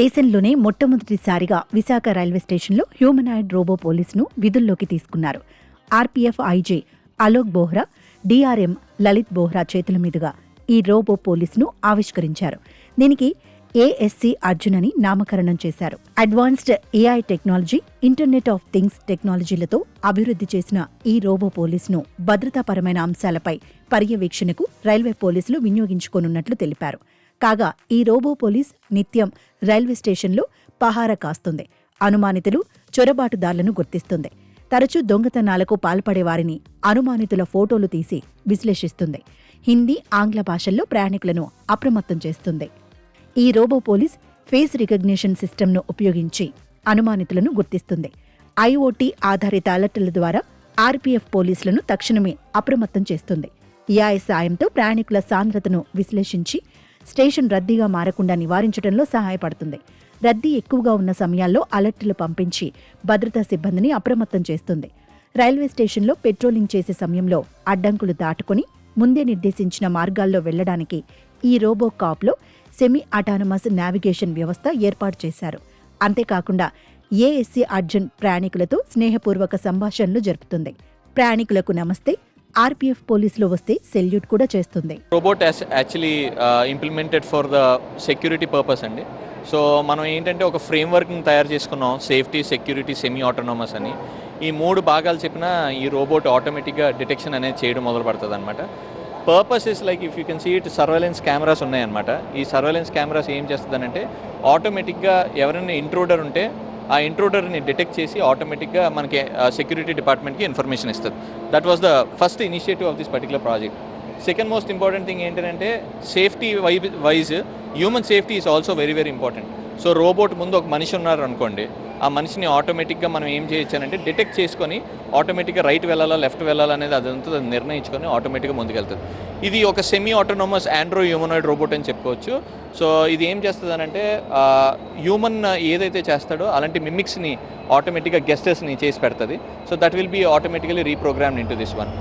దేశంలోనే మొట్టమొదటిసారిగా విశాఖ రైల్వే స్టేషన్లో హ్యూమనాయిడ్ రోబో పోలీసును విధుల్లోకి తీసుకున్నారు. RPF IG Alok Bohra, DRM Lalit Bohra చేతుల మీదుగా ఈ రోబో పోలీసును ఆవిష్కరించారు. దీనికి ఏఎస్సీ అర్జున్ అని నామకరణం చేశారు. Advanced AI technology, internet of things టెక్నాలజీలతో అభివృద్ధి చేసిన ఈ రోబో పోలీసును భద్రతాపరమైన అంశాలపై పర్యవేక్షణకు రైల్వే పోలీసులు వినియోగించుకోనున్నట్లు తెలిపారు. కాగా ఈ రోబో పోలీస్ నిత్యం రైల్వే స్టేషన్లో పహారా కాస్తుంది. అనుమానితులు, చొరబాటుదారులను గుర్తిస్తుంది. తరచూ దొంగతనాలకు పాల్పడేవారిని అనుమానితుల ఫోటోలు తీసి విశ్లేషిస్తుంది. హిందీ, ఆంగ్ల భాషల్లో ప్రయాణికులను అప్రమత్తం చేస్తుంది. ఈ రోబో పోలీస్ ఫేస్ రికగ్నిషన్ సిస్టమ్ను ఉపయోగించి అనుమానితులను గుర్తిస్తుంది. ఐఓటీ ఆధారిత అలర్టుల ద్వారా ఆర్పీఎఫ్ పోలీసులను తక్షణమే అప్రమత్తం చేస్తుంది. ఏఐ సాయంతో ప్రయాణికుల సాంద్రతను విశ్లేషించి స్టేషన్ రద్దీగా మారకుండా నివారించడంలో సహాయపడుతుంది. రద్దీ ఎక్కువగా ఉన్న సమయాల్లో అలర్టులు పంపించి భద్రతా సిబ్బందిని అప్రమత్తం చేస్తుంది. రైల్వే స్టేషన్లో పెట్రోలింగ్ చేసే సమయంలో అడ్డంకులు దాటుకుని ముందే నిర్దేశించిన మార్గాల్లో వెళ్లడానికి ఈ రోబో కాప్లో సెమీ అటానమస్ నావిగేషన్ వ్యవస్థ ఏర్పాటు చేశారు. అంతేకాకుండా ఏఎస్సీ అర్జున్ ప్రయాణికులతో స్నేహపూర్వక సంభాషణలు జరుపుతుంది. ప్రయాణికులకు నమస్తే, ఆర్పీఎఫ్ పోలీసులు వస్తే సెల్యూట్ కూడా చేస్తుంది. Robot actually implemented for the security purpose అండి. సో మనం ఏంటంటే ఒక ఫ్రేమ్వర్క్ని తయారు చేసుకున్నాం, సేఫ్టీ, సెక్యూరిటీ, సెమీ ఆటోనమస్ అని. ఈ 3 భాగాలు చెప్పిన ఈ రోబోట్ ఆటోమేటిక్గా డిటెక్షన్ అనేది చేయడం మొదలు పడుతుంది అనమాట. Purpose is like if you can see it, surveillance cameras ఉన్నాయన్నమాట. ఈ సర్వేలెన్స్ కెమెరాస్ ఏం చేస్తుందనంటే ఆటోమేటిక్గా ఎవరైనా ఇంట్రూడర్ ఉంటే ఆ ఇంట్రూడర్ని డిటెక్ట్ చేసి ఆటోమేటిక్గా మనకి సెక్యూరిటీ డిపార్ట్మెంట్కి ఇన్ఫర్మేషన్ ఇస్తుంది. That was the first initiative of this particular project. Second most important thing ఏంటంటే safety wise human safety is also very very important. So robot ముందు ఒక మనిషి ఉన్నారు అనుకోండి, ఆ మనిషిని ఆటోమేటిక్గా మనం ఏం చేయొచ్చానంటే డిటెక్ట్ చేసుకొని ఆటోమేటిక్గా రైట్ వెళ్ళాలా లెఫ్ట్ వెళ్ళాలా అనేది అదంతా నిర్ణయించుకొని ఆటోమేటిక్గా ముందుకెళ్తుంది. ఇది ఒక semi autonomous Andro humanoid robot అని చెప్పుకోవచ్చు. సో ఇది ఏం చేస్తుందనంటే హ్యూమన్ ఏదైతే చేస్తాడో అలాంటి మిమిక్స్ని ఆటోమేటిక్గా గెస్టర్స్ని చేసి పెడుతుంది. So that will be automatically reprogrammed into this one.